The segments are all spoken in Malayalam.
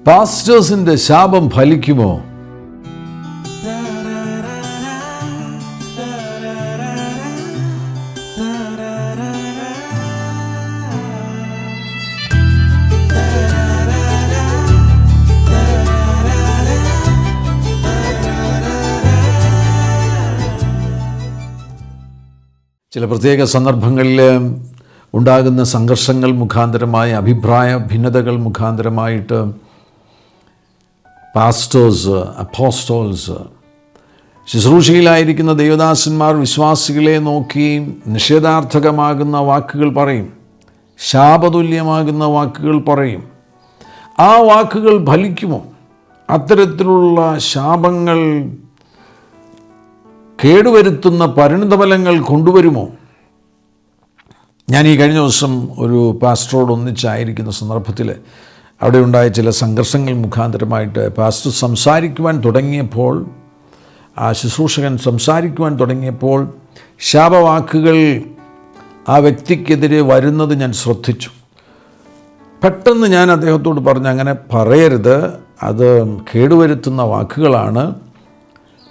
പാസ്റ്റേഴ്സിൻ്റെ ശാപം ഫലിക്കുമോ? ചില പ്രത്യേക സന്ദർഭങ്ങളിൽ ഉണ്ടാകുന്ന സംഘർഷങ്ങൾ മുഖാന്തരമായി, അഭിപ്രായ ഭിന്നതകൾ മുഖാന്തരമായിട്ട് പാസ്റ്റേഴ്സ്, അപ്പോസ്റ്റോൾസ്, ശുശ്രൂഷയിലായിരിക്കുന്ന ദൈവദാസന്മാർ വിശ്വാസികളെ നോക്കി നിഷേധാർത്ഥകമാകുന്ന വാക്കുകൾ പറയും, ശാപതുല്യമാകുന്ന വാക്കുകൾ പറയും. ആ വാക്കുകൾ ഫലിക്കുമോ? അത്തരത്തിലുള്ള ശാപങ്ങൾ കേടുവരുത്തുന്ന പരിണിതഫലങ്ങൾ കൊണ്ടുവരുമോ? ഞാൻ ഈ കഴിഞ്ഞ ദിവസം ഒരു പാസ്റ്ററോട് ഒന്നിച്ചായിരിക്കുന്ന സന്ദർഭത്തിൽ അവിടെ ഉണ്ടായ ചില സംഘർഷങ്ങൾ മുഖാന്തരമായിട്ട് പാസ്റ്റർ സംസാരിക്കുവാൻ തുടങ്ങിയപ്പോൾ, ആ ശുശ്രൂഷകൻ സംസാരിക്കുവാൻ തുടങ്ങിയപ്പോൾ ശാപവാക്കുകൾ ആ വ്യക്തിക്കെതിരെ വരുന്നത് ഞാൻ ശ്രദ്ധിച്ചു. പെട്ടെന്ന് ഞാൻ അദ്ദേഹത്തോട് പറഞ്ഞു, അങ്ങനെ പറയരുത്, അത് കേടുവരുത്തുന്ന വാക്കുകളാണ്.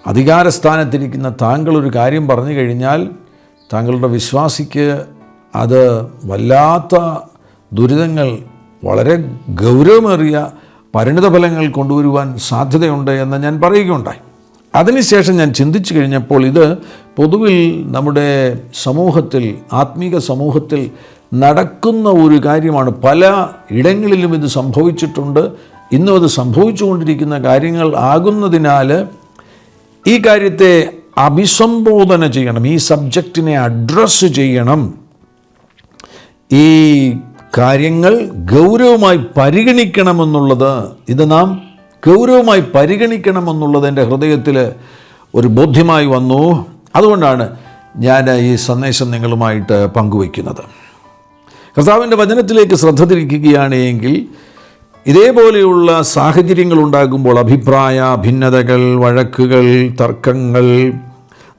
അധികാരസ്ഥാനത്തിരിക്കുന്ന താങ്കളൊരു കാര്യം പറഞ്ഞു കഴിഞ്ഞാൽ താങ്കളുടെ വിശ്വാസിക്ക് അത് വല്ലാത്ത ദുരിതങ്ങൾ, വളരെ ഗൗരവമേറിയ പരിണിതഫലങ്ങൾ കൊണ്ടുവരുവാൻ സാധ്യതയുണ്ട് എന്ന് ഞാൻ പറയുകയുണ്ടായി. അതിനുശേഷം ഞാൻ ചിന്തിച്ചു കഴിഞ്ഞപ്പോൾ ഇത് പൊതുവിൽ നമ്മുടെ സമൂഹത്തിൽ, ആത്മീക സമൂഹത്തിൽ നടക്കുന്ന ഒരു കാര്യമാണ്. പല ഇടങ്ങളിലും ഇത് സംഭവിച്ചിട്ടുണ്ട്. ഇന്നും അത് സംഭവിച്ചുകൊണ്ടിരിക്കുന്ന കാര്യങ്ങൾ ആകുന്നതിനാൽ ഈ കാര്യത്തെ അഭിസംബോധന ചെയ്യണം, ഈ സബ്ജക്റ്റിനെ അഡ്രസ്സ് ചെയ്യണം. ഈ കാര്യങ്ങൾ ഗൗരവമായി പരിഗണിക്കണമെന്നുള്ളത്, ഇത് നാം ഗൗരവമായി പരിഗണിക്കണമെന്നുള്ളത് എൻ്റെ ഹൃദയത്തിൽ ഒരു ബോധ്യമായി വന്നു. അതുകൊണ്ടാണ് ഞാൻ ഈ സന്ദേശം നിങ്ങളുമായിട്ട് പങ്കുവയ്ക്കുന്നത്. കർത്താവിൻ്റെ വചനത്തിലേക്ക് ശ്രദ്ധ തിരിക്കുകയാണ് എങ്കിൽ, ഇതേപോലെയുള്ള സാഹചര്യങ്ങൾ ഉണ്ടാകുമ്പോൾ, അഭിപ്രായ ഭിന്നതകൾ, വഴക്കുകൾ, തർക്കങ്ങൾ,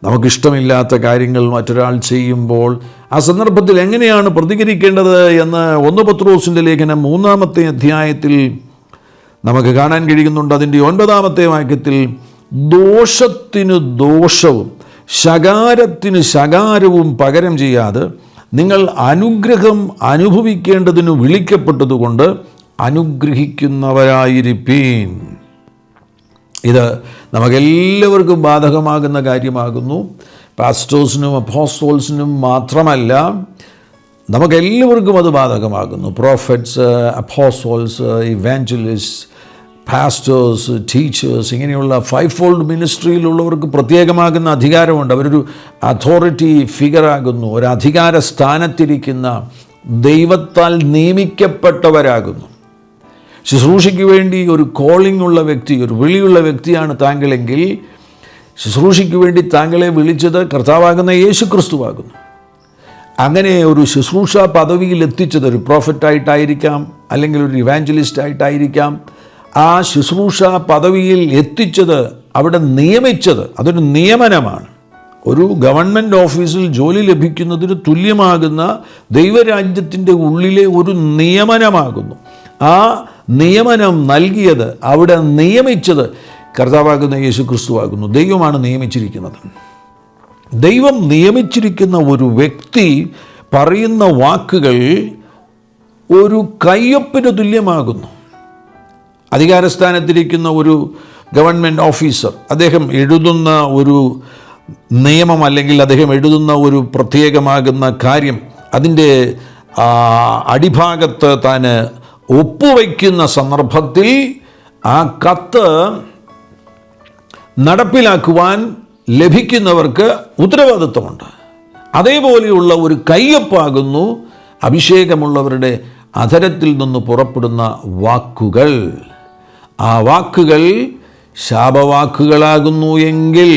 നമുക്കിഷ്ടമില്ലാത്ത കാര്യങ്ങൾ മറ്റൊരാൾ ചെയ്യുമ്പോൾ ആ സന്ദർഭത്തിൽ എങ്ങനെയാണ് പ്രതികരിക്കേണ്ടത് എന്ന് 1 പത്രോസിൻ്റെ ലേഖനം 3-ാമത്തെ അധ്യായത്തിൽ നമുക്ക് കാണാൻ കഴിയുന്നുണ്ട്. അതിൻ്റെ 9-ാമത്തെ വാക്യത്തിൽ, ദോഷത്തിന് ദോഷവും ശകാരത്തിന് ശകാരവും പകരം ചെയ്യാതെ നിങ്ങൾ അനുഗ്രഹം അനുഭവിക്കേണ്ടതിന് വിളിക്കപ്പെട്ടതുകൊണ്ട് അനുഗ്രഹിക്കുന്നവരായിരിപ്പീൻ. ഇത് നമുക്കെല്ലാവർക്കും ബാധകമാകുന്ന കാര്യമാകുന്നു. പാസ്റ്റേഴ്സിനും അപ്പോസ്റ്റോൾസിനും മാത്രമല്ല, നമുക്കെല്ലാവർക്കും അത് ബാധകമാകുന്നു. പ്രോഫറ്റ്സ്, അപ്പോസ്റ്റോൾസ്, ഇവാഞ്ചലിസ്റ്റ്, പാസ്റ്റേഴ്സ്, ടീച്ചേഴ്സ്, ഇങ്ങനെയുള്ള 5-fold മിനിസ്ട്രിയിലുള്ളവർക്ക് പ്രത്യേകമാകുന്ന അധികാരമുണ്ട്. അവരൊരു അതോറിറ്റി ഫിഗറാകുന്നു, ഒരു അധികാര സ്ഥാനത്തിരിക്കുന്ന, ദൈവത്താൽ നിയമിക്കപ്പെട്ടവരാകുന്നു. ശുശ്രൂഷയ്ക്ക് വേണ്ടി ഒരു കോളിംഗ് ഉള്ള വ്യക്തി, ഒരു വിളിയുള്ള വ്യക്തിയാണ് താങ്കളെങ്കിൽ, ശുശ്രൂഷയ്ക്ക് വേണ്ടി താങ്കളെ വിളിച്ചത് കർത്താവാകുന്ന യേശു ക്രിസ്തുവാകുന്നു. അങ്ങനെ ഒരു ശുശ്രൂഷ പദവിയിൽ എത്തിച്ചത് ഒരു പ്രോഫറ്റായിട്ടായിരിക്കാം, അല്ലെങ്കിൽ ഒരു ഇവാഞ്ചലിസ്റ്റ് ആയിട്ടായിരിക്കാം. ആ ശുശ്രൂഷ പദവിയിൽ എത്തിച്ചത്, അവിടെ നിയമിച്ചത്, അതൊരു നിയമനമാണ്. ഒരു ഗവൺമെൻറ് ഓഫീസിൽ ജോലി ലഭിക്കുന്നതിന് തുല്യമാകുന്ന ദൈവരാജ്യത്തിൻ്റെ ഉള്ളിലെ ഒരു നിയമനമാകുന്നു. ആ നിയമനം നൽകിയത്, അവിടെ നിയമിച്ചത് കർത്താവാകുന്ന യേശു ക്രിസ്തുവാകുന്നു. ദൈവമാണ് നിയമിച്ചിരിക്കുന്നത്. ദൈവം നിയമിച്ചിരിക്കുന്ന ഒരു വ്യക്തി പറയുന്ന വാക്കുകൾ ഒരു കയ്യൊപ്പിന് തുല്യമാകുന്നു. അധികാരസ്ഥാനത്തിരിക്കുന്ന ഒരു ഗവൺമെൻറ് ഓഫീസർ, അദ്ദേഹം എഴുതുന്ന ഒരു നിയമം, അല്ലെങ്കിൽ അദ്ദേഹം എഴുതുന്ന ഒരു പ്രത്യേകമാകുന്ന കാര്യം, അതിൻ്റെ അടിഭാഗത്ത് താൻ ഒപ്പുവയ്ക്കുന്ന സന്ദർഭത്തിൽ ആ കത്ത് നടപ്പിലാക്കുവാൻ ലഭിക്കുന്നവർക്ക് ഉത്തരവാദിത്വമുണ്ട്. അതേപോലെയുള്ള ഒരു കയ്യൊപ്പാകുന്നു അഭിഷേകമുള്ളവരുടെ അധരത്തിൽ നിന്ന് പുറപ്പെടുന്ന വാക്കുകൾ. ആ വാക്കുകൾ ശാപവാക്കുകളാകുന്നു എങ്കിൽ,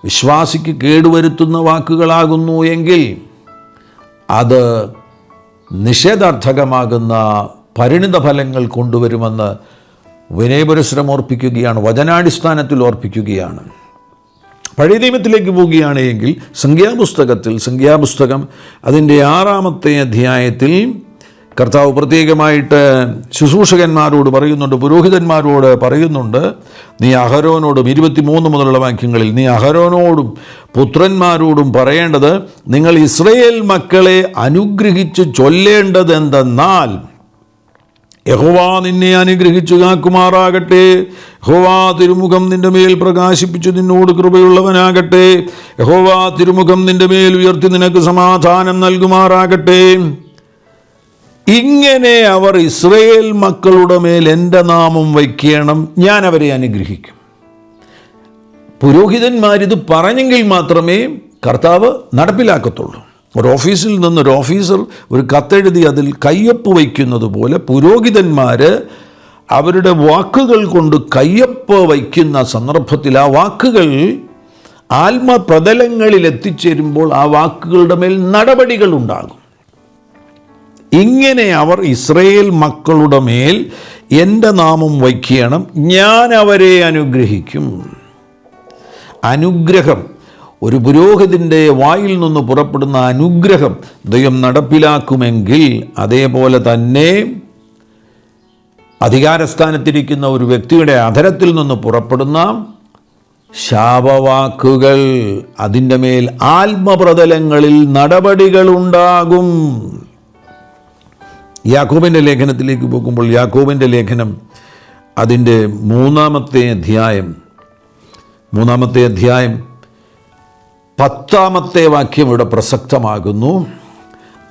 വിശ്വാസിക്ക് കേടുവരുത്തുന്ന വാക്കുകളാകുന്നു എങ്കിൽ, അത് നിഷേധാർത്ഥകമാകുന്ന പരിണിതഫലങ്ങൾ കൊണ്ടുവരുമെന്ന് വിനയപുരസ്സരം ഓർപ്പിക്കുകയാണ്, വചനാടിസ്ഥാനത്തിൽ ഓർപ്പിക്കുകയാണ്. പഴയ നിയമത്തിലേക്ക് പോവുകയാണ് എങ്കിൽ സംഖ്യാപുസ്തകം അതിൻ്റെ 6-ാമത്തെ അധ്യായത്തിൽ കർത്താവ് പ്രത്യേകമായിട്ട് ശുശ്രൂഷകന്മാരോട് പറയുന്നുണ്ട്, പുരോഹിതന്മാരോട് പറയുന്നുണ്ട്, നീ അഹരോനോടും 23 മുതലുള്ള വാക്യങ്ങളിൽ നീ അഹരോനോടും പുത്രന്മാരോടും പറയേണ്ടത്, നിങ്ങൾ ഇസ്രയേൽ മക്കളെ അനുഗ്രഹിച്ച് ചൊല്ലേണ്ടതെന്തെന്നാൽ, യഹോവ നിന്നെ അനുഗ്രഹിച്ചു കാക്കുമാറാകട്ടെ, യഹോവ തിരുമുഖം നിന്റെ മേൽ പ്രകാശിപ്പിച്ചു നിന്നോട് കൃപയുള്ളവനാകട്ടെ, യഹോവ തിരുമുഖം നിന്റെ മേൽ ഉയർത്തി നിനക്ക് സമാധാനം നൽകുമാറാകട്ടെ. ഇങ്ങനെ അവർ ഇസ്രയേൽ മക്കളുടെ മേൽ എൻ്റെ നാമം വയ്ക്കണം, ഞാൻ അവരെ അനുഗ്രഹിക്കും. പുരോഹിതന്മാരിത് പറഞ്ഞെങ്കിൽ മാത്രമേ കർത്താവ് നടപ്പിലാക്കത്തുള്ളൂ. ഒരു ഓഫീസിൽ നിന്നൊരു ഓഫീസർ ഒരു കത്തെഴുതി അതിൽ കയ്യൊപ്പ് വയ്ക്കുന്നത് പോലെ പുരോഹിതന്മാർ അവരുടെ വാക്കുകൾ കൊണ്ട് കയ്യൊപ്പ് വയ്ക്കുന്ന സന്ദർഭത്തിൽ ആ വാക്കുകൾ ആത്മപ്രതലങ്ങളിൽ എത്തിച്ചേരുമ്പോൾ ആ വാക്കുകളുടെ മേൽ നടപടികൾ ഉണ്ടാകും. ഇങ്ങനെ അവർ ഇസ്രയേൽ മക്കളുടെ മേൽ എൻ്റെ നാമം വയ്ക്കണം, ഞാൻ അവരെ അനുഗ്രഹിക്കും. അനുഗ്രഹം, ഒരു പുരോഹിതൻ്റെ വായിൽ നിന്ന് പുറപ്പെടുന്ന അനുഗ്രഹം ദൈവം നടപ്പിലാക്കുമെങ്കിൽ, അതേപോലെ തന്നെ അധികാരസ്ഥാനത്തിരിക്കുന്ന ഒരു വ്യക്തിയുടെ അധരത്തിൽ നിന്ന് പുറപ്പെടുന്ന ശാപവാക്കുകൾ, അതിൻ്റെ മേൽ ആത്മപ്രതലങ്ങളിൽ നടപടികളുണ്ടാകും. യാക്കോബിൻ്റെ ലേഖനത്തിലേക്ക് പോകുമ്പോൾ, യാക്കോബിൻ്റെ ലേഖനം അതിൻ്റെ 3-ാമത്തെ അധ്യായം 10-ാമത്തെ വാക്യം ഇവിടെ പ്രസക്തമാകുന്നു.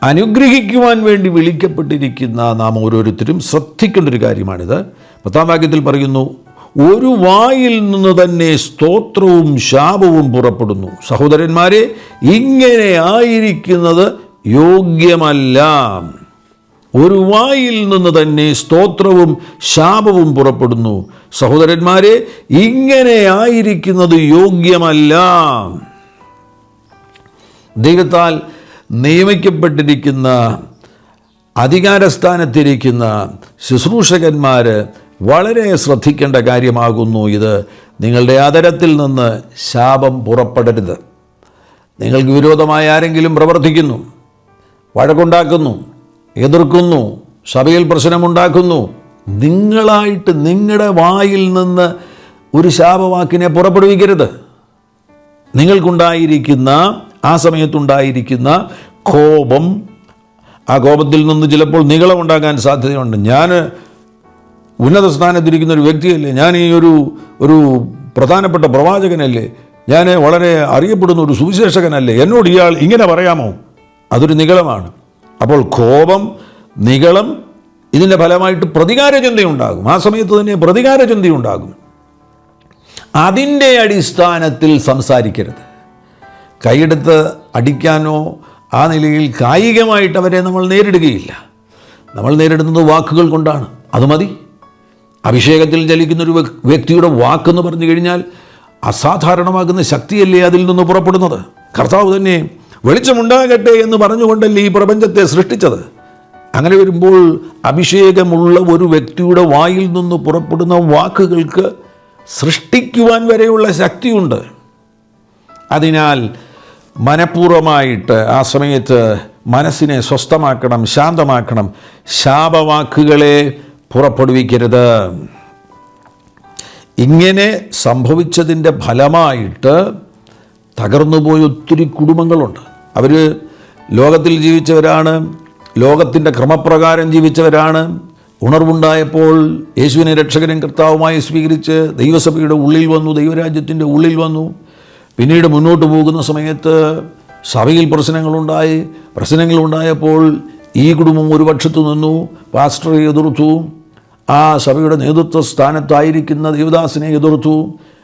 അനുഗ്രഹിക്കുവാൻ വേണ്ടി വിളിക്കപ്പെട്ടിരിക്കുന്ന നാം ഓരോരുത്തരും ശ്രദ്ധിക്കേണ്ട ഒരു കാര്യമാണിത്. 10-ാം വാക്യത്തിൽ പറയുന്നു, ഒരു വായിൽ നിന്ന് തന്നെ സ്തോത്രവും ശാപവും പുറപ്പെടുന്നു. സഹോദരന്മാരെ, ഇങ്ങനെ ആയിരിക്കുന്നത് യോഗ്യമല്ല. ഒരു വായിൽ നിന്ന് തന്നെ സ്തോത്രവും ശാപവും പുറപ്പെടുന്നു. സഹോദരന്മാരെ, ഇങ്ങനെ ആയിരിക്കുന്നത് യോഗ്യമല്ല. ദൈവത്താൽ നിയമിക്കപ്പെട്ടിരിക്കുന്ന അധികാരസ്ഥാനത്തിരിക്കുന്ന ശുശ്രൂഷകന്മാർ വളരെ ശ്രദ്ധിക്കേണ്ട കാര്യമാകുന്നു ഇത്. നിങ്ങളുടെ അധരത്തിൽ നിന്ന് ശാപം പുറപ്പെടരുത്. നിങ്ങൾക്ക് വിരോധമായ ആരെങ്കിലും പ്രവർത്തിക്കുന്നു, വഴക്കുണ്ടാക്കുന്നു, എതിർക്കുന്നു, സഭയിൽ പ്രശ്നമുണ്ടാക്കുന്നു, നിങ്ങളായിട്ട് നിങ്ങളുടെ വായിൽ നിന്ന് ഒരു ശാപവാക്കിനെ പുറപ്പെടുവിക്കരുത്. നിങ്ങൾക്കുണ്ടായിരിക്കുന്ന ആ സമയത്തുണ്ടായിരിക്കുന്ന കോപം, ആ കോപത്തിൽ നിന്ന് ചിലപ്പോൾ നിഗളമുണ്ടാകാൻ സാധ്യതയുണ്ട്. ഞാൻ ഉന്നത സ്ഥാനത്തിരിക്കുന്ന ഒരു വ്യക്തിയല്ലേ, ഞാൻ ഈ ഒരു പ്രധാനപ്പെട്ട പ്രവാചകനല്ലേ, ഞാൻ വളരെ അറിയപ്പെടുന്ന ഒരു സുവിശേഷകനല്ലേ, എന്നോട് ഇയാൾ ഇങ്ങനെ പറയാമോ? അതൊരു നിഗളമാണ്. അപ്പോൾ കോപം, നിഗളം, ഇതിൻ്റെ ഫലമായിട്ട് പ്രതികാരചിന്തയുണ്ടാകും. ആ സമയത്ത് തന്നെ പ്രതികാരചിന്തയുണ്ടാകും. അതിൻ്റെ അടിസ്ഥാനത്തിൽ സംസാരിക്കരുത്. കൈയെടുത്ത് അടിക്കാനോ ആ നിലയിൽ കായികമായിട്ട് അവരെ നമ്മൾ നേരിടുകയില്ല. നമ്മൾ നേരിടുന്നത് വാക്കുകൾ കൊണ്ടാണ്. അത് മതി. അഭിഷേകത്തിൽ ചലിക്കുന്ന ഒരു വ്യക്തിയുടെ വാക്കെന്ന് പറഞ്ഞു കഴിഞ്ഞാൽ അസാധാരണമാകുന്ന ശക്തിയല്ലേ അതിൽ നിന്ന് പുറപ്പെടുന്നത്. കർത്താവ് തന്നെ വെളിച്ചമുണ്ടാകട്ടെ എന്ന് പറഞ്ഞുകൊണ്ടല്ലേ ഈ പ്രപഞ്ചത്തെ സൃഷ്ടിച്ചത്. അങ്ങനെ വരുമ്പോൾ അഭിഷേകമുള്ള ഒരു വ്യക്തിയുടെ വായിൽ നിന്ന് പുറപ്പെടുന്ന വാക്കുകൾക്ക് സൃഷ്ടിക്കുവാൻ വരെയുള്ള ശക്തിയുണ്ട്. അതിനാൽ മനഃപൂർവമായിട്ട് ആ സമയത്ത് മനസ്സിനെ സ്വസ്ഥമാക്കണം, ശാന്തമാക്കണം. ശാപവാക്കുകളെ പുറപ്പെടുവിക്കരുത്. ഇങ്ങനെ സംഭവിച്ചതിൻ്റെ ഫലമായിട്ട് തകർന്നുപോയ ഒത്തിരി കുടുംബങ്ങളുണ്ട്. അവർ ലോകത്തിൽ ജീവിച്ചവരാണ്, ലോകത്തിൻ്റെ ക്രമപ്രകാരം ജീവിച്ചവരാണ്. ഉണർവുണ്ടായപ്പോൾ യേശുവിനെ രക്ഷകനും കർത്താവുമായി സ്വീകരിച്ച് ദൈവസഭയുടെ ഉള്ളിൽ വന്നു, ദൈവരാജ്യത്തിൻ്റെ ഉള്ളിൽ വന്നു. പിന്നീട് മുന്നോട്ട് പോകുന്ന സമയത്ത് സഭയിൽ പ്രശ്നങ്ങളുണ്ടായപ്പോൾ ഈ കുടുംബം ഒരു പക്ഷത്ത് നിന്നു, പാസ്റ്ററെ എതിർത്തു. ആ സഭയുടെ നേതൃത്വ സ്ഥാനത്തായിരിക്കുന്ന ദേവദാസനെ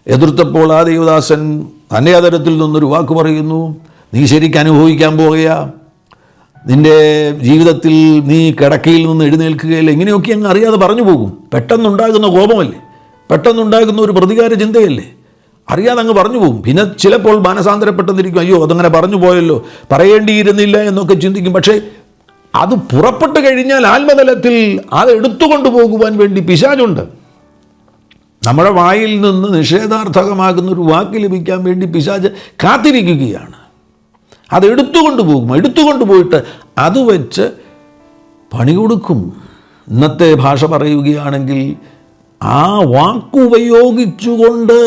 എതിർത്തപ്പോൾ ആ ദേവദാസൻ തൻ്റെ അതരത്തിൽ നിന്നൊരു വാക്ക് പറയുന്നു, നീ ശരിക്കും അനുഭവിക്കാൻ പോകുക, നിൻ്റെ ജീവിതത്തിൽ നീ കിടക്കയിൽ നിന്ന് എഴുന്നേൽക്കുകയില്ല. ഇങ്ങനെയൊക്കെ അങ്ങ് അറിയാതെ പറഞ്ഞു പോകും. പെട്ടെന്നുണ്ടാകുന്ന കോപമല്ലേ, പെട്ടെന്നുണ്ടാകുന്ന ഒരു പ്രതികാര ചിന്തയല്ലേ, അറിയാതെ അങ്ങ് പറഞ്ഞു പോകും. പിന്നെ ചിലപ്പോൾ മാനസാന്തരപ്പെട്ടെന്നിരിക്കും, അയ്യോ അതങ്ങനെ പറഞ്ഞു പോയല്ലോ, പറയേണ്ടിയിരുന്നില്ല എന്നൊക്കെ ചിന്തിക്കും. പക്ഷേ അത് പുറപ്പെട്ട് കഴിഞ്ഞാൽ ആത്മതലത്തിൽ അത് എടുത്തുകൊണ്ടു പോകുവാൻ വേണ്ടി പിശാചുണ്ട്. നമ്മുടെ വായിൽ നിന്ന് നിഷേധാർത്ഥകമാകുന്ന ഒരു വാക്ക് ലഭിക്കാൻ വേണ്ടി പിശാച് കാത്തിരിക്കുകയാണ്. അത് എടുത്തുകൊണ്ടു പോകും. എടുത്തുകൊണ്ടു പോയിട്ട് അത് വെച്ച് പണി കൊടുക്കും. ഇന്നത്തെ ഭാഷ പറയുകയാണെങ്കിൽ ആ വാക്കുപയോഗിച്ചുകൊണ്ട്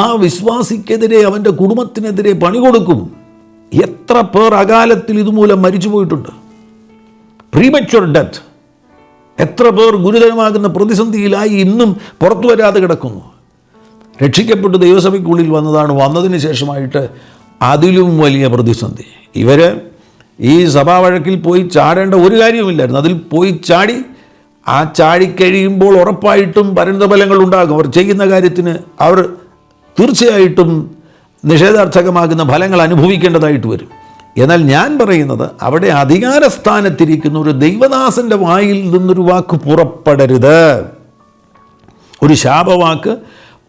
ആ വിശ്വാസിക്കെതിരെ, അവൻ്റെ കുടുംബത്തിനെതിരെ പണി കൊടുക്കും. എത്ര പേർ അകാലത്തിൽ ഇതുമൂലം മരിച്ചു പോയിട്ടുണ്ട്. Premature death. എത്ര പേർ ഗുരുതരമാകുന്ന പ്രതിസന്ധിയിലായി ഇന്നും പുറത്തു വരാതെ കിടക്കുന്നു. രക്ഷിക്കപ്പെട്ട് ദൈവസഭയ്ക്കുള്ളിൽ വന്നതിന് ശേഷമായിട്ട് അതിലും വലിയ പ്രതിസന്ധി. ഇവർ ഈ സഭാവഴക്കിൽ പോയി ചാടേണ്ട ഒരു കാര്യവുമില്ലായിരുന്നു. അതിൽ പോയി ചാടി, ആ ചാടിക്കഴിയുമ്പോൾ ഉറപ്പായിട്ടും പരിണതഫലങ്ങൾ ഉണ്ടാകും. അവർ ചെയ്യുന്ന കാര്യത്തിന് അവർ തീർച്ചയായിട്ടും നിഷേധാർത്ഥകമാകുന്ന ഫലങ്ങൾ അനുഭവിക്കേണ്ടതായിട്ട് വരും. എന്നാൽ ഞാൻ പറയുന്നത്, അവിടെ അധികാരസ്ഥാനത്തിരിക്കുന്ന ഒരു ദൈവദാസൻ്റെ വായിൽ നിന്നൊരു വാക്ക് പുറപ്പെടരുത്, ഒരു ശാപവാക്ക്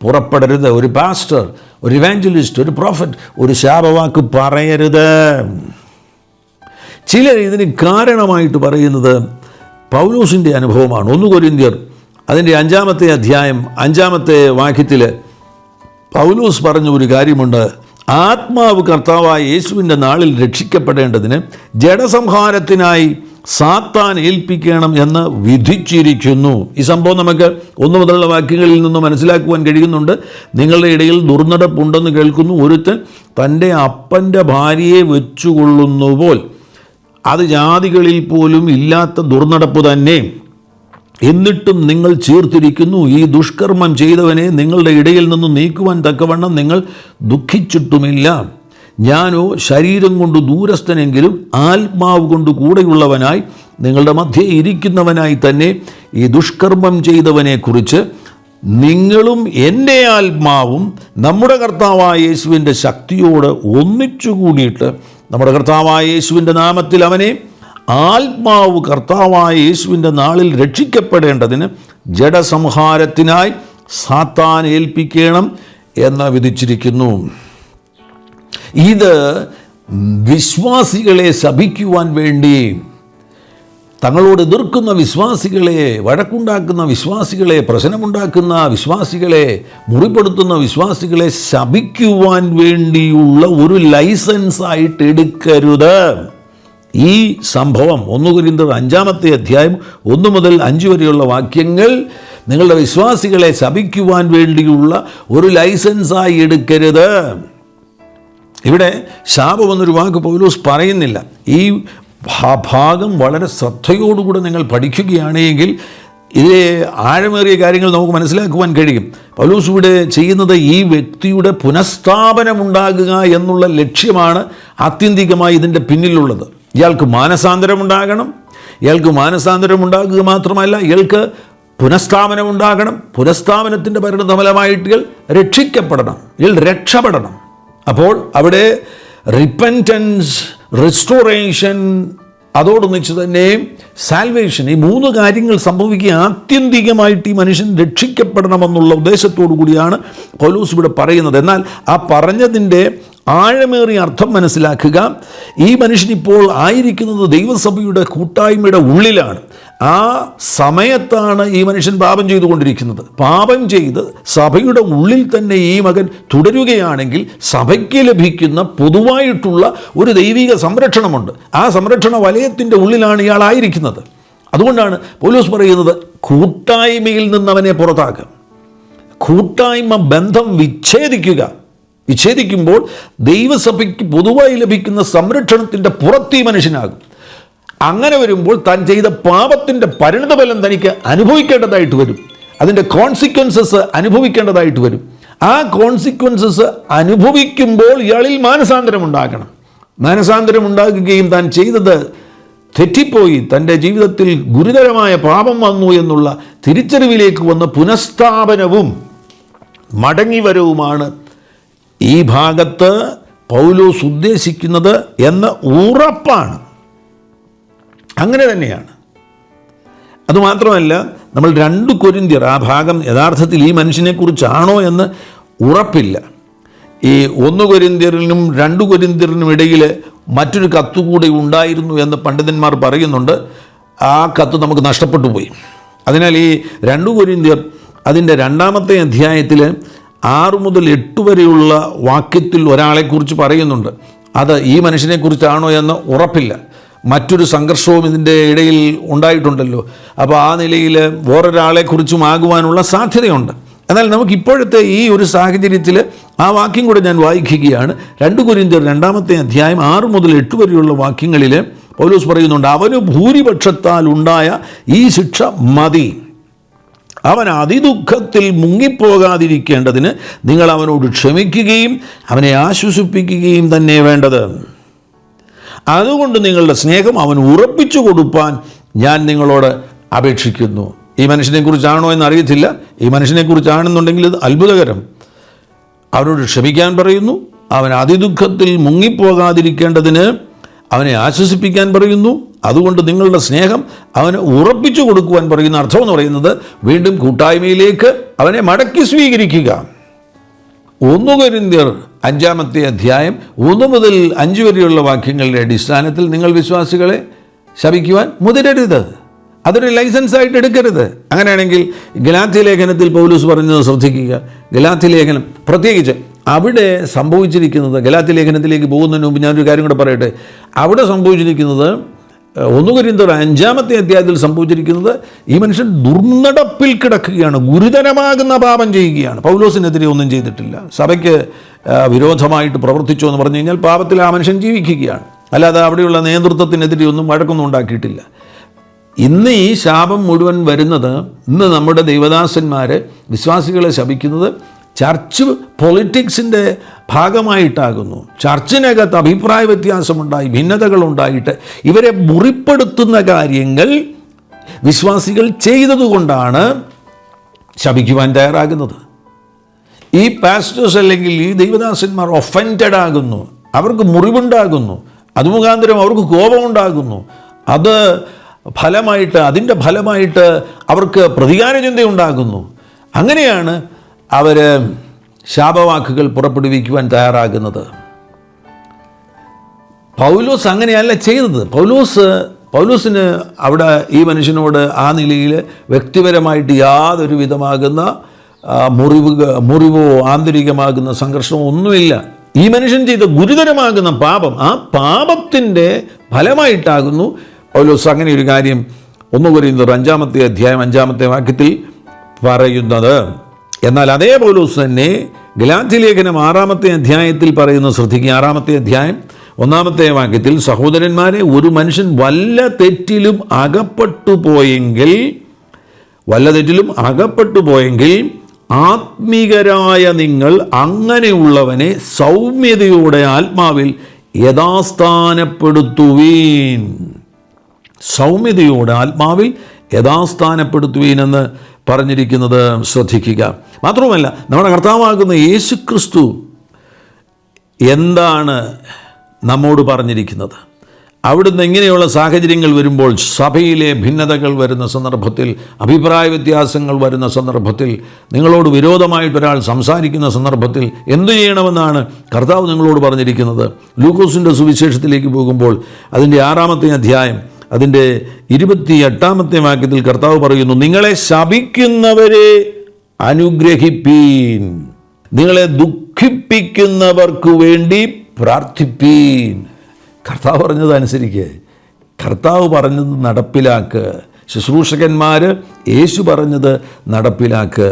പുറപ്പെടരുത്. ഒരു പാസ്റ്റർ, ഒരു ഇവാഞ്ചലിസ്റ്റ്, ഒരു പ്രോഫറ്റ് ഒരു ശാപവാക്ക് പറയരുത്. ചിലർ ഇതിന് കാരണമായിട്ട് പറയുന്നത് പൗലോസിൻ്റെ അനുഭവമാണ്. 1 കൊരിന്ത്യർ അതിൻ്റെ 5-ാമത്തെ അധ്യായം 5-ാമത്തെ വാക്യത്തിൽ പൗലോസ് പറഞ്ഞ ഒരു കാര്യമുണ്ട്. ആത്മാവ് കർത്താവായ യേശുവിൻ്റെ നാളിൽ രക്ഷിക്കപ്പെടേണ്ടതിന് ജഡസംഹാരത്തിനായി സാത്താൻ ഏൽപ്പിക്കണം എന്ന് വിധിച്ചിരിക്കുന്നു. ഈ സംഭവം നമുക്ക് 1 മുതലുള്ള വാക്യങ്ങളിൽ നിന്ന് മനസ്സിലാക്കുവാൻ കഴിയുന്നുണ്ട്. നിങ്ങളുടെ ഇടയിൽ ദുർനടപ്പുണ്ടെന്ന് കേൾക്കുന്നു. ഒരുത്തൻ തൻ്റെ അപ്പൻ്റെ ഭാര്യയെ വെച്ചുകൊള്ളുന്നുപോൽ, അത് ജാതികളിൽ പോലും ഇല്ലാത്ത ദുർനടപ്പ് തന്നെ. എന്നിട്ടും നിങ്ങൾ ചേർത്തിരിക്കുന്നു. ഈ ദുഷ്കർമ്മം ചെയ്തവനെ നിങ്ങളുടെ ഇടയിൽ നിന്ന് നീക്കുവാൻ തക്കവണ്ണം നിങ്ങൾ ദുഃഖിച്ചിട്ടുമില്ല. ഞാനോ ശരീരം കൊണ്ട് ദൂരസ്ഥനെങ്കിലും ആത്മാവ് കൊണ്ട് കൂടെയുള്ളവനായി നിങ്ങളുടെ മധ്യേ ഇരിക്കുന്നവനായി തന്നെ ഈ ദുഷ്കർമ്മം ചെയ്തവനെക്കുറിച്ച് നിങ്ങളും എൻ്റെ ആത്മാവും നമ്മുടെ കർത്താവായ യേശുവിൻ്റെ ശക്തിയോട് ഒന്നിച്ചു കൂടിയിട്ട് നമ്മുടെ കർത്താവായ യേശുവിൻ്റെ നാമത്തിൽ അവനെ ആത്മാവ് കർത്താവായ യേശുവിൻ്റെ നാളിൽ രക്ഷിക്കപ്പെടേണ്ടതിന് ജഡസംഹാരത്തിനായി സാത്താൻ ഏൽപ്പിക്കണം എന്ന് വിധിച്ചിരിക്കുന്നു. ഇത് വിശ്വാസികളെ ശപിക്കുവാൻ വേണ്ടി, തങ്ങളോട് എതിർക്കുന്ന വിശ്വാസികളെ, വഴക്കുണ്ടാക്കുന്ന വിശ്വാസികളെ, പ്രശ്നമുണ്ടാക്കുന്ന വിശ്വാസികളെ, മുറിപ്പെടുത്തുന്ന വിശ്വാസികളെ ശപിക്കുവാൻ വേണ്ടിയുള്ള ഒരു ലൈസൻസായിട്ട് എടുക്കരുത്. ഈ സംഭവം 1 കൊരിന്ത്യർ 5-ാമത്തെ അധ്യായം 1 മുതൽ 5 വരെയുള്ള വാക്യങ്ങൾ നിങ്ങളുടെ വിശ്വാസികളെ ശപിക്കുവാൻ വേണ്ടിയുള്ള ഒരു ലൈസൻസായി എടുക്കരുത്. ഇവിടെ ശാപമെന്നൊരു വാക്ക് പൗലോസ് പറയുന്നില്ല. ഈ ഭാഗം വളരെ ശ്രദ്ധയോടുകൂടെ നിങ്ങൾ പഠിക്കുകയാണെങ്കിൽ ഇതിലെ ആഴമേറിയ കാര്യങ്ങൾ നമുക്ക് മനസ്സിലാക്കുവാൻ കഴിയും. പൗലോസ് ഇവിടെ ചെയ്യുന്നത് ഈ വ്യക്തിയുടെ പുനഃസ്ഥാപനമുണ്ടാകുക എന്നുള്ള ലക്ഷ്യമാണ് ആത്യന്തികമായി ഇതിൻ്റെ പിന്നിലുള്ളത്. ഇയാൾക്ക് മാനസാന്തരമുണ്ടാകണം. ഇയാൾക്ക് മാനസാന്തരമുണ്ടാകുക മാത്രമല്ല, ഇയാൾക്ക് പുനഃസ്ഥാപനമുണ്ടാകണം. പുനഃസ്ഥാപനത്തിൻ്റെ പരിണതഫലമായിട്ട് ഇയാൾ രക്ഷിക്കപ്പെടണം, ഇയാൾ രക്ഷപ്പെടണം. അപ്പോൾ അവിടെ റിപ്പൻറ്റൻസ്, റിസ്റ്റോറേഷൻ, അതോടൊന്നിച്ച് തന്നെ സാൽവേഷൻ, ഈ 3 കാര്യങ്ങൾ സംഭവിക്കുക. ആത്യന്തികമായിട്ട് ഈ മനുഷ്യൻ രക്ഷിക്കപ്പെടണമെന്നുള്ള ഉദ്ദേശത്തോടു കൂടിയാണ് പൗലോസ് ഇവിടെ പറയുന്നത്. എന്നാൽ ആ പറഞ്ഞതിൻ്റെ ആഴമേറിയ അർത്ഥം മനസ്സിലാക്കുക. ഈ മനുഷ്യനിപ്പോൾ ആയിരിക്കുന്നത് ദൈവസഭയുടെ കൂട്ടായ്മയുടെ ഉള്ളിലാണ്. ആ സമയത്താണ് ഈ മനുഷ്യൻ പാപം ചെയ്തുകൊണ്ടിരിക്കുന്നത്. പാപം ചെയ്ത് സഭയുടെ ഉള്ളിൽ തന്നെ ഈ മകൻ തുടരുകയാണെങ്കിൽ സഭയ്ക്ക് ലഭിക്കുന്ന പൊതുവായിട്ടുള്ള ഒരു ദൈവിക സംരക്ഷണമുണ്ട്. ആ സംരക്ഷണ വലയത്തിൻ്റെ ഉള്ളിലാണ് ഇയാളായിരിക്കുന്നത്. അതുകൊണ്ടാണ് പൗലോസ് പറയുന്നത്, കൂട്ടായ്മയിൽ നിന്നവനെ പുറത്താക്കുക, കൂട്ടായ്മ ബന്ധം വിച്ഛേദിക്കുമ്പോൾ ദൈവസഭയ്ക്ക് പൊതുവായി ലഭിക്കുന്ന സംരക്ഷണത്തിൻ്റെ പുറത്ത് ഈ മനുഷ്യനാകും. അങ്ങനെ വരുമ്പോൾ താൻ ചെയ്ത പാപത്തിൻ്റെ പരിണതഫലം തനിക്ക് അനുഭവിക്കേണ്ടതായിട്ട് വരും. അതിൻ്റെ കോൺസിക്വൻസസ് അനുഭവിക്കേണ്ടതായിട്ട് വരും. ആ കോൺസിക്വൻസസ് അനുഭവിക്കുമ്പോൾ ഇയാളിൽ മാനസാന്തരം ഉണ്ടാകണം. മാനസാന്തരം ഉണ്ടാകുകയും താൻ ചെയ്തത് തെറ്റിപ്പോയി, തൻ്റെ ജീവിതത്തിൽ ഗുരുതരമായ പാപം വന്നു എന്നുള്ള തിരിച്ചറിവിലേക്ക് വന്ന പുനഃസ്ഥാപനവും മടങ്ങിവരവുമാണ് ഈ ഭാഗത്ത് പൗലോസ് ഉദ്ദേശിക്കുന്നത് എന്ന് ഉറപ്പാണ്. അങ്ങനെ തന്നെയാണ്. അതുമാത്രമല്ല, നമ്മൾ 2 കൊരിന്ത്യർ ആ ഭാഗം യഥാർത്ഥത്തിൽ ഈ മനുഷ്യനെക്കുറിച്ചാണോ എന്ന് ഉറപ്പില്ല. ഈ 1 കൊരിന്ത്യരിനും 2 കൊരിന്ത്യരിനും ഇടയിൽ മറ്റൊരു കത്തുകൂടി ഉണ്ടായിരുന്നു എന്ന് പണ്ഡിതന്മാർ പറയുന്നുണ്ട്. ആ കത്ത് നമുക്ക് നഷ്ടപ്പെട്ടു പോയി. അതിനാൽ ഈ 2 കൊരിന്ത്യർ അതിൻ്റെ 2-ാമത്തെ അധ്യായത്തിൽ 6 മുതൽ 8 വരെയുള്ള വാക്യത്തിൽ ഒരാളെക്കുറിച്ച് പറയുന്നുണ്ട്. അത് ഈ മനുഷ്യനെക്കുറിച്ചാണോ എന്ന് ഉറപ്പില്ല. മറ്റൊരു സംഘർഷവും ഇതിൻ്റെ ഇടയിൽ ഉണ്ടായിട്ടുണ്ടല്ലോ. അപ്പോൾ ആ നിലയിൽ വേറൊരാളെക്കുറിച്ചും ആകുവാനുള്ള സാധ്യതയുണ്ട്. എന്നാൽ നമുക്ക് ഇപ്പോഴത്തെ ഈ ഒരു സാഹചര്യത്തിൽ ആ വാക്യം കൂടെ ഞാൻ വായിക്കുകയാണ്. 2 കൊരിന്ത്യർ 2-ാമത്തെ അധ്യായം 6 മുതൽ 8 വരെയുള്ള വാക്യങ്ങളിൽ പൗലോസ് പറയുന്നുണ്ട്, അവന് ഭൂരിപക്ഷത്താൽ ഉണ്ടായ ഈ ശിക്ഷ മതി, അവൻ അതിദുഃഖത്തിൽ മുങ്ങിപ്പോകാതിരിക്കേണ്ടതിന് നിങ്ങൾ അവനോട് ക്ഷമിക്കുകയും അവനെ ആശ്വസിപ്പിക്കുകയും തന്നെ വേണ്ടത്. അതുകൊണ്ട് നിങ്ങളുടെ സ്നേഹം അവൻ ഉറപ്പിച്ചു കൊടുപ്പാൻ ഞാൻ നിങ്ങളോട് അപേക്ഷിക്കുന്നു. ഈ മനുഷ്യനെക്കുറിച്ചാണോ എന്നറിയത്തില്ല. ഈ മനുഷ്യനെക്കുറിച്ചാണെന്നുണ്ടെങ്കിൽ ഇത് അത്ഭുതകരം. അവനോട് ക്ഷമിക്കാൻ പറയുന്നു, അവൻ അതിദുഃഖത്തിൽ മുങ്ങിപ്പോകാതിരിക്കേണ്ടതിന് അവനെ ആശ്വസിപ്പിക്കാൻ പറയുന്നു. അതുകൊണ്ട് നിങ്ങളുടെ സ്നേഹം അവന് ഉറപ്പിച്ചു കൊടുക്കുവാൻ പറയുന്ന അർത്ഥം എന്ന് പറയുന്നത് വീണ്ടും കൂട്ടായ്മയിലേക്ക് അവനെ മടക്കി സ്വീകരിക്കുക. 1 കൊരിന്ത്യർ 5-ാമത്തെ അധ്യായം 1 മുതൽ 5 വരെയുള്ള വാക്യങ്ങളുടെ അടിസ്ഥാനത്തിൽ നിങ്ങൾ വിശ്വാസികളെ ശപിക്കുവാൻ മുതിരരുത്. അതൊരു ലൈസൻസായിട്ട് എടുക്കരുത്. അങ്ങനെയാണെങ്കിൽ ഗലാത്യ ലേഖനത്തിൽ പൗലോസ് പറഞ്ഞത് ശ്രദ്ധിക്കുക. ഗലാത്യ ലേഖനം പ്രത്യേകിച്ച് അവിടെ സംഭവിച്ചിരിക്കുന്നത്, ഗലാത്യ ലേഖനത്തിലേക്ക് പോകുന്നതിന് മുമ്പ് ഞാനൊരു കാര്യം കൂടെ പറയട്ടെ. അവിടെ സംഭവിച്ചിരിക്കുന്നത് 1 കൊരിന്ത്യർ 5-ാമത്തെ അധ്യായത്തിൽ സംഭവിച്ചിരിക്കുന്നത് ഈ മനുഷ്യൻ ദുർനടപ്പിൽ കിടക്കുകയാണ്, ഗുരുതരമാകുന്ന പാപം ചെയ്യുകയാണ്. പൗലോസിനെതിരെ ഒന്നും ചെയ്തിട്ടില്ല, സഭയ്ക്ക് വിരോധമായിട്ട് പ്രവർത്തിച്ചു എന്ന് പറഞ്ഞു കഴിഞ്ഞാൽ പാപത്തിൽ ആ മനുഷ്യൻ ജീവിക്കുകയാണ്. അല്ലാതെ അവിടെയുള്ള നേതൃത്വത്തിനെതിരെ ഒന്നും വഴക്കൊന്നും ഉണ്ടാക്കിയിട്ടില്ല. ഇന്ന് ഈ ശാപം മുഴുവൻ വരുന്നത്, ഇന്ന് നമ്മുടെ ദൈവദാസന്മാർ വിശ്വാസികളെ ശപിക്കുന്നത് ചർച്ച് പൊളിറ്റിക്സിൻ്റെ ഭാഗമായിട്ടാകുന്നു. ചർച്ചിനകത്ത് അഭിപ്രായ വ്യത്യാസമുണ്ടായി, ഭിന്നതകളുണ്ടായിട്ട് ഇവരെ മുറിപ്പെടുത്തുന്ന കാര്യങ്ങൾ വിശ്വാസികൾ ചെയ്തതുകൊണ്ടാണ് ശപിക്കുവാൻ തയ്യാറാകുന്നത്. ഈ പാസ്റ്റേഴ്സ് അല്ലെങ്കിൽ ഈ ദൈവദാസന്മാർ ഒഫൻഡഡ് ആകുന്നു, അവർക്ക് മുറിവുണ്ടാകുന്നു, അതുമുഖാന്തരം അവർക്ക് കോപമുണ്ടാകുന്നു. അതിൻ്റെ ഫലമായിട്ട് അവർക്ക് പ്രതികാര ചിന്തയുണ്ടാകുന്നു. അങ്ങനെയാണ് അവർ ശാപവാക്കുകൾ പുറപ്പെടുവിക്കുവാൻ തയ്യാറാകുന്നത്. പൗലോസ് അങ്ങനെയല്ല ചെയ്തത്. പൗലോസിന് അവിടെ ഈ മനുഷ്യനോട് ആ നിലയിൽ വ്യക്തിപരമായിട്ട് യാതൊരു വിധമാകുന്ന മുറിവോ ആന്തരികമാകുന്ന സംഘർഷമോ ഒന്നുമില്ല. ഈ മനുഷ്യൻ ചെയ്ത ഗുരുതരമാകുന്ന പാപം, ആ പാപത്തിൻ്റെ ഫലമായിട്ടാകുന്നു പൗലോസ് അങ്ങനെ ഒരു കാര്യം 1 കൊരിന്ത്യർ 5-ാമത്തെ അധ്യായം 5-ാമത്തെ വാക്യത്തിൽ പറയുന്നത്. എന്നാൽ അതേ പൗലോസ് തന്നെ ഗലാത്യ ലേഖനം 6-ാമത്തെ അധ്യായത്തിൽ പറയുന്നത് ശ്രദ്ധിക്കുക. 6-ാമത്തെ അധ്യായം 1-ാമത്തെ വാക്യത്തിൽ, സഹോദരന്മാരെ, ഒരു മനുഷ്യൻ വല്ല തെറ്റിലും അകപ്പെട്ടു പോയെങ്കിൽ ആത്മീകരായ നിങ്ങൾ അങ്ങനെയുള്ളവനെ സൗമ്യതയോടെ ആത്മാവിൽ യഥാസ്ഥാനപ്പെടുത്തുവീൻ. സൗമ്യതയോടെ ആത്മാവിൽ യഥാസ്ഥാനപ്പെടുത്തുവീൻ എന്ന് പറഞ്ഞിരിക്കുന്നത് ശ്രദ്ധിക്കുക. മാത്രവുമല്ല, നമ്മുടെ കർത്താവാകുന്ന യേശുക്രിസ്തു എന്താണ് നമ്മോട് പറഞ്ഞിരിക്കുന്നത്? അവിടുന്ന് ഇങ്ങനെയുള്ള സാഹചര്യങ്ങൾ വരുമ്പോൾ, സഭയിലെ ഭിന്നതകൾ വരുന്ന സന്ദർഭത്തിൽ, അഭിപ്രായ വ്യത്യാസങ്ങൾ വരുന്ന സന്ദർഭത്തിൽ, നിങ്ങളോട് വിരോധമായിട്ടൊരാൾ സംസാരിക്കുന്ന സന്ദർഭത്തിൽ എന്തു ചെയ്യണമെന്നാണ് കർത്താവ് നിങ്ങളോട് പറഞ്ഞിരിക്കുന്നത്? ലൂക്കോസിൻ്റെ സുവിശേഷത്തിലേക്ക് പോകുമ്പോൾ അതിൻ്റെ 6-ാമത്തെ അധ്യായം അതിൻ്റെ 28-ാമത്തെ വാക്യത്തിൽ കർത്താവ് പറയുന്നു, നിങ്ങളെ ശപിക്കുന്നവരെ അനുഗ്രഹിപ്പീൻ, നിങ്ങളെ ദുഃഖിപ്പിക്കുന്നവർക്ക് വേണ്ടി പ്രാർത്ഥിപ്പീൻ. കർത്താവ് പറഞ്ഞത് അനുസരിക്കുക, കർത്താവ് പറഞ്ഞത് നടപ്പിലാക്ക്. ശുശ്രൂഷകന്മാർ യേശു പറഞ്ഞത് നടപ്പിലാക്ക്.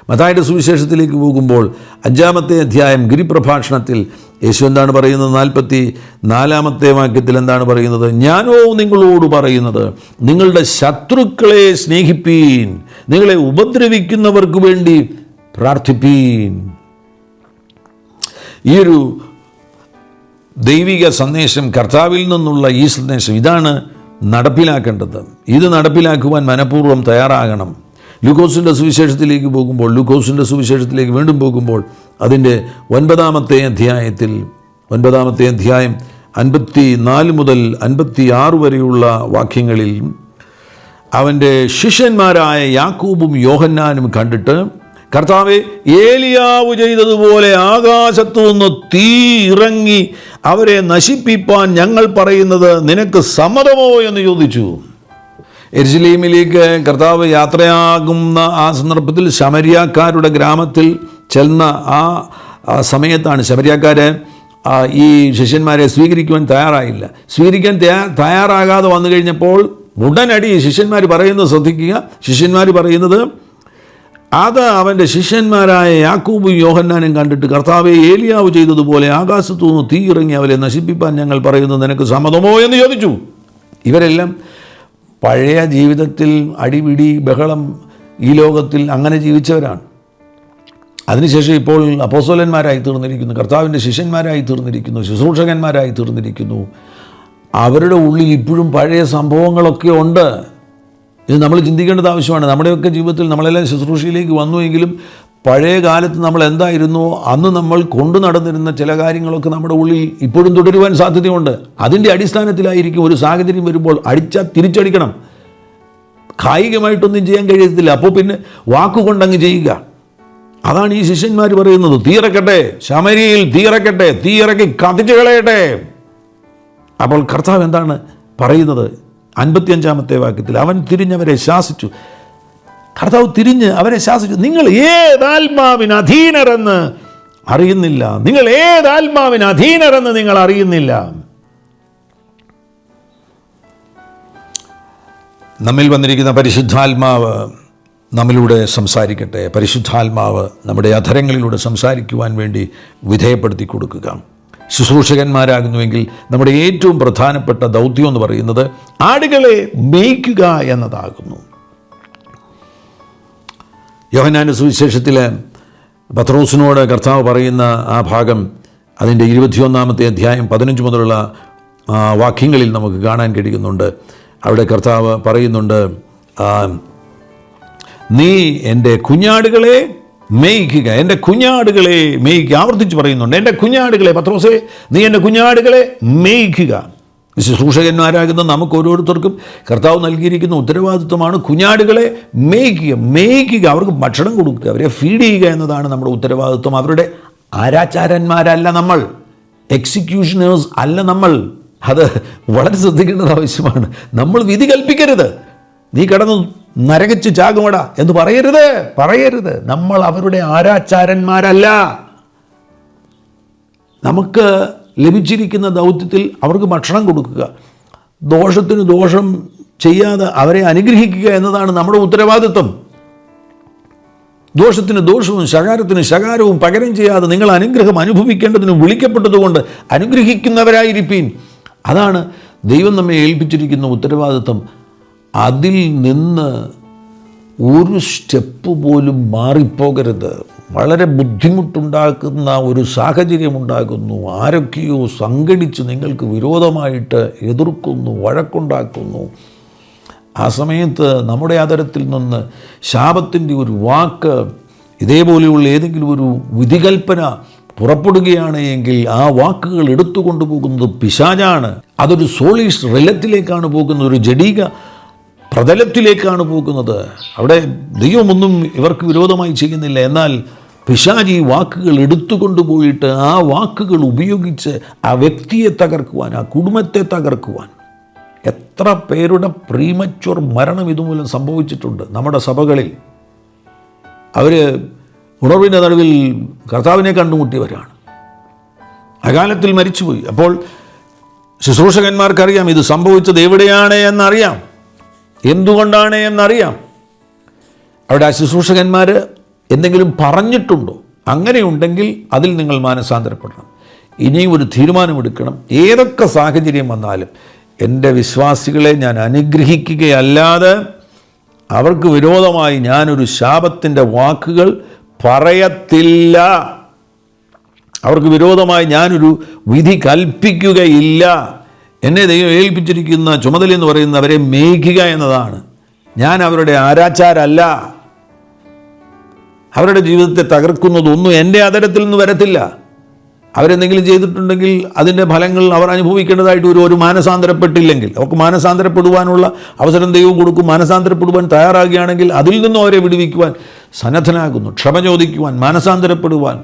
മത്തായിയുടെ സുവിശേഷത്തിലേക്ക് പോകുമ്പോൾ 5-ാമത്തെ അധ്യായം ഗിരിപ്രഭാഷണത്തിൽ യേശു എന്താണ് പറയുന്നത്? 44-ാമത്തെ വാക്യത്തിൽ എന്താണ് പറയുന്നത്? ഞാനോ നിങ്ങളോട് പറയുന്നത്, നിങ്ങളുടെ ശത്രുക്കളെ സ്നേഹിപ്പീൻ, നിങ്ങളെ ഉപദ്രവിക്കുന്നവർക്ക് വേണ്ടി പ്രാർത്ഥിപ്പീൻ. ഈ ഒരു ദൈവിക സന്ദേശം, കർത്താവിൽ നിന്നുള്ള ഈ സന്ദേശം, ഇതാണ് നടപ്പിലാക്കേണ്ടത്. ഇത് നടപ്പിലാക്കുവാൻ മനഃപൂർവ്വം തയ്യാറാകണം. ലൂക്കോസിൻ്റെ സുവിശേഷത്തിലേക്ക് വീണ്ടും പോകുമ്പോൾ അതിൻ്റെ 9-ാമത്തെ അധ്യായത്തിൽ 9-ാമത്തെ അധ്യായം 54 മുതൽ 56 വരെയുള്ള വാക്യങ്ങളിൽ അവൻ്റെ ശിഷ്യന്മാരായ യാക്കോബും യോഹന്നാനും കണ്ടിട്ട്, കർത്താവേ, ഏലിയാവ് ചെയ്തതുപോലെ ആകാശത്തു നിന്ന് തീ ഇറങ്ങി അവരെ നശിപ്പിപ്പാൻ ഞങ്ങൾ പറയുന്നത് നിനക്ക് സമ്മതമോ എന്ന് ചോദിച്ചു. യെരുശലേമിലേക്ക് കർത്താവ് യാത്രയാകുന്ന ആ സന്ദർഭത്തിൽ ശമരിയാക്കാരുടെ ഗ്രാമത്തിൽ ചെന്ന ആ സമയത്താണ്. ശമരിയാക്കാർ ഈ ശിഷ്യന്മാരെ സ്വീകരിക്കുവാൻ തയ്യാറായില്ല. സ്വീകരിക്കാൻ തയ്യാറാകാതെ വന്നു കഴിഞ്ഞപ്പോൾ ഉടനടി ശിഷ്യന്മാർ പറയുന്നത് ശ്രദ്ധിക്കുക. ശിഷ്യന്മാർ പറയുന്നത്, അത് അവൻ്റെ ശിഷ്യന്മാരായ യാക്കോബും യോഹന്നാനും കണ്ടിട്ട്, കർത്താവെ, ഏലിയാവ് ചെയ്തതുപോലെ ആകാശത്തു നിന്ന് തീ ഇറങ്ങി അവരെ നശിപ്പിപ്പാൻ ഞങ്ങൾ പറയുന്നത് നിനക്ക് സമ്മതമോ എന്ന് ചോദിച്ചു. ഇവരെല്ലാം പഴയ ജീവിതത്തിൽ അടിപിടി ബഹളം ഈ ലോകത്തിൽ അങ്ങനെ ജീവിച്ചവരാണ്. അതിനുശേഷം ഇപ്പോൾ അപ്പോസ്തലന്മാരായി തീർന്നിരിക്കുന്നു, കർത്താവിൻ്റെ ശിഷ്യന്മാരായി തീർന്നിരിക്കുന്നു, ശുശ്രൂഷകന്മാരായി തീർന്നിരിക്കുന്നു. അവരുടെ ഉള്ളിൽ ഇപ്പോഴും പഴയ സംഭവങ്ങളൊക്കെ ഉണ്ട്. ഇത് നമ്മൾ ചിന്തിക്കേണ്ടത് ആവശ്യമാണ്. നമ്മുടെയൊക്കെ ജീവിതത്തിൽ നമ്മളെല്ലാം ശുശ്രൂഷയിലേക്ക് വന്നുവെങ്കിലും പഴയ കാലത്ത് നമ്മൾ എന്തായിരുന്നോ അന്ന് നമ്മൾ കൊണ്ടു നടന്നിരുന്ന ചില കാര്യങ്ങളൊക്കെ നമ്മുടെ ഉള്ളിൽ ഇപ്പോഴും തുടരുവാൻ സാധ്യതയുണ്ട്. അതിൻ്റെ അടിസ്ഥാനത്തിലായിരിക്കും ഒരു സാഹചര്യം വരുമ്പോൾ അടിച്ചാൽ തിരിച്ചടിക്കണം. കായികമായിട്ടൊന്നും ചെയ്യാൻ കഴിയത്തില്ല. അപ്പോൾ പിന്നെ വാക്കുകൊണ്ടങ്ങ് ചെയ്യുക. അതാണ് ഈ ശിഷ്യന്മാർ പറയുന്നത്. തീയിറക്കട്ടെ, ശമരിയിൽ തീയിറക്കട്ടെ, തീയിറക്കി കത്തിച്ചു കളയട്ടെ. അപ്പോൾ കർത്താവ് എന്താണ് പറയുന്നത്? 55-ാമത്തെ വാക്യത്തിൽ അവൻ തിരിഞ്ഞവരെ ശാസിച്ചു. കർത്താവ് തിരിഞ്ഞ് അവരെ ശാസിച്ചു. നിങ്ങൾ ഏതാത്മാവിന് അധീനരെന്ന് അറിയുന്നില്ല. നിങ്ങൾ ഏതാത്മാവിന് അധീനരെന്ന് നിങ്ങൾ അറിയുന്നില്ല. നമ്മിൽ വന്നിരിക്കുന്ന പരിശുദ്ധാത്മാവ് നമ്മിലൂടെ സംസാരിക്കട്ടെ. പരിശുദ്ധാത്മാവ് നമ്മുടെ അധരങ്ങളിലൂടെ സംസാരിക്കുവാൻ വേണ്ടി വിധേയപ്പെടുത്തി കൊടുക്കുക. ശുശ്രൂഷകന്മാരാകുന്നുവെങ്കിൽ നമ്മുടെ ഏറ്റവും പ്രധാനപ്പെട്ട ദൗത്യം എന്ന് പറയുന്നത് ആടുകളെ മേയ്ക്കുക എന്നതാകുന്നു. യോഹന്നാന്റെ സുവിശേഷത്തിൽ പത്രോസിനോട് കർത്താവ് പറയുന്ന ആ ഭാഗം, അതിൻ്റെ 21-ാമത്തെ അധ്യായം 15 മുതലുള്ള വാക്യങ്ങളിൽ നമുക്ക് കാണാൻ കഴിയുന്നുണ്ട്. അവിടെ കർത്താവ് പറയുന്നുണ്ട്, നീ എൻ്റെ കുഞ്ഞാടുകളെ മേയ്ക്കുക, എൻ്റെ കുഞ്ഞാടുകളെ മേയ്ക്കുക. ആവർത്തിച്ച് പറയുന്നുണ്ട്, എൻ്റെ കുഞ്ഞാടുകളെ. പത്രോസേ, നീ എൻ്റെ കുഞ്ഞാടുകളെ മേയ്ക്കുക. ശുശ്രൂഷകന്മാരാകുന്ന നമുക്ക് ഓരോരുത്തർക്കും കർത്താവ് നൽകിയിരിക്കുന്ന ഉത്തരവാദിത്വമാണ് കുഞ്ഞാടുകളെ മേയ്ക്കുക. മേയ്ക്കുക, അവർക്ക് ഭക്ഷണം കൊടുക്കുക, അവരെ ഫീഡ് ചെയ്യുക എന്നതാണ് നമ്മുടെ ഉത്തരവാദിത്വം. അവരുടെ ആരാചാരന്മാരല്ല നമ്മൾ, എക്സിക്യൂഷനേഴ്സ് അല്ല നമ്മൾ. അത് വളരെ ശ്രദ്ധിക്കേണ്ടത് ആവശ്യമാണ്. നമ്മൾ വിധി കൽപ്പിക്കരുത്. നീ കിടന്നു നരകിച്ച് ചാകുമട എന്ന് പറയരുത്. നമ്മൾ അവരുടെ ആരാചാരന്മാരല്ല. നമുക്ക് ലഭിച്ചിരിക്കുന്ന ദൗത്യത്തിൽ അവർക്ക് ഭക്ഷണം കൊടുക്കുക, ദോഷത്തിന് ദോഷം ചെയ്യാതെ അവരെ അനുഗ്രഹിക്കുക എന്നതാണ് നമ്മുടെ ഉത്തരവാദിത്വം. ദോഷത്തിന് ദോഷവും ശകാരത്തിന് ശകാരവും പകരം ചെയ്യാതെ നിങ്ങൾ അനുഗ്രഹം അനുഭവിക്കേണ്ടതിന് വിളിക്കപ്പെട്ടതുകൊണ്ട് അനുഗ്രഹിക്കുന്നവരായിരിപ്പീൻ. അതാണ് ദൈവം നമ്മെ ഏൽപ്പിച്ചിരിക്കുന്ന ഉത്തരവാദിത്വം. അതിൽ നിന്ന് ഒരു സ്റ്റെപ്പ് പോലും മാറിപ്പോകരുത്. വളരെ ബുദ്ധിമുട്ടുണ്ടാക്കുന്ന ഒരു സാഹചര്യമുണ്ടാകുന്നു. ആരൊക്കെയോ സംഘടിച്ച് നിങ്ങൾക്ക് വിരോധമായിട്ട് എതിർക്കുന്നു, വഴക്കുണ്ടാക്കുന്നു. ആ സമയത്ത് നമ്മുടെ അതരത്തിൽ നിന്ന് ശാപത്തിൻ്റെ ഒരു വാക്ക്, ഇതേപോലെയുള്ള ഏതെങ്കിലും ഒരു വിധികൽപ്പന പുറപ്പെടുകയാണ് എങ്കിൽ ആ വാക്കുകൾ എടുത്തുകൊണ്ടു പോകുന്നത് പിശാചാണ്. അതൊരു സോളിഷ് റിലത്തിലേക്കാണ് പോകുന്നത്, ഒരു ജഡീക പ്രതലത്തിലേക്കാണ് പോകുന്നത്. അവിടെ ദൈവമൊന്നും ഇവർക്ക് വിരോധമായി ചെയ്യുന്നില്ല. എന്നാൽ പിശാചി വാക്കുകൾ എടുത്തുകൊണ്ടുപോയിട്ട് ആ വാക്കുകൾ ഉപയോഗിച്ച് ആ വ്യക്തിയെ തകർക്കുവാൻ, ആ കുടുംബത്തെ തകർക്കുവാൻ. എത്ര പേരുടെ പ്രീമച്വർ മരണം ഇതുമൂലം സംഭവിച്ചിട്ടുണ്ട് നമ്മുടെ സഭകളിൽ. അവർ ഉണർവിൻ്റെ നടുവിൽ കർത്താവിനെ കണ്ടുമുട്ടിയവരാണ്, അകാലത്തിൽ മരിച്ചുപോയി. അപ്പോൾ ശുശ്രൂഷകന്മാർക്കറിയാം ഇത് സംഭവിച്ചത് എവിടെയാണ് എന്നറിയാം, എന്തുകൊണ്ടാണ് എന്നറിയാം. അവിടെ ആ ശുശ്രൂഷകന്മാർ എന്തെങ്കിലും പറഞ്ഞിട്ടുണ്ടോ? അങ്ങനെയുണ്ടെങ്കിൽ അതിൽ നിങ്ങൾ മാനസാന്തരപ്പെടണം. ഇനിയും ഒരു തീരുമാനമെടുക്കണം. ഏതൊക്കെ സാഹചര്യം വന്നാലും എൻ്റെ വിശ്വാസികളെ ഞാൻ അനുഗ്രഹിക്കുകയല്ലാതെ അവർക്ക് വിരോധമായി ഞാനൊരു ശാപത്തിൻ്റെ വാക്കുകൾ പറയത്തില്ല. അവർക്ക് വിരോധമായി ഞാനൊരു വിധി കൽപ്പിക്കുകയില്ല. എന്നെ ദൈവം ഏൽപ്പിച്ചിരിക്കുന്ന ചുമതല എന്ന് പറയുന്നത് അവരെ മേയ്ക്കുക എന്നതാണ്. ഞാൻ അവരുടെ ആരാച്ചാരല്ല. അവരുടെ ജീവിതത്തെ തകർക്കുന്നതൊന്നും എൻ്റെ അതരത്തിൽ നിന്ന് വരത്തില്ല. അവരെന്തെങ്കിലും ചെയ്തിട്ടുണ്ടെങ്കിൽ അതിൻ്റെ ഫലങ്ങൾ അവർ അനുഭവിക്കേണ്ടതായിട്ട് ഒരു മാനസാന്തരപ്പെട്ടില്ലെങ്കിൽ അവർക്ക് മാനസാന്തരപ്പെടുവാനുള്ള അവസരം ദൈവം കൊടുക്കും. മാനസാന്തരപ്പെടുവാൻ തയ്യാറാകുകയാണെങ്കിൽ അതിൽ നിന്നും അവരെ വിടുവിക്കുവാൻ സന്നദ്ധനാകുന്നു. ക്ഷമ ചോദിക്കുവാൻ, മാനസാന്തരപ്പെടുവാൻ,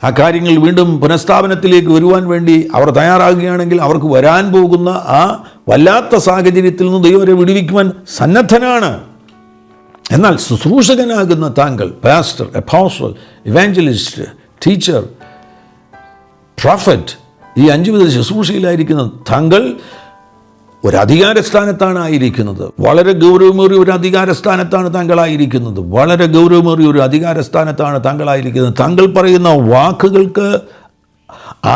ആ കാര്യങ്ങൾ വീണ്ടും പുനഃസ്ഥാപനത്തിലേക്ക് വരുവാൻ വേണ്ടി അവർ തയ്യാറാകുകയാണെങ്കിൽ അവർക്ക് വരാൻ പോകുന്ന ആ വല്ലാത്ത സാഹചര്യത്തിൽ നിന്ന് ദൈവം അവരെ വിടുവിക്കുവാൻ സന്നദ്ധനാണ്. എന്നാൽ ശുശ്രൂഷകനാകുന്ന താങ്കൾ, pastor, apostle, evangelist, teacher, prophet, ഈ 5 വിധ ശുശ്രൂഷയിലായിരിക്കുന്ന താങ്കൾ ഒരു അധികാരസ്ഥാനത്താണ് ആയിരിക്കുന്നത്. വളരെ ഗൗരവമേറിയ ഒരു അധികാരസ്ഥാനത്താണ് താങ്കളായിരിക്കുന്നത്. വളരെ ഗൗരവമേറിയ ഒരു അധികാരസ്ഥാനത്താണ് താങ്കളായിരിക്കുന്നത്. താങ്കൾ പറയുന്ന വാക്കുകൾക്ക്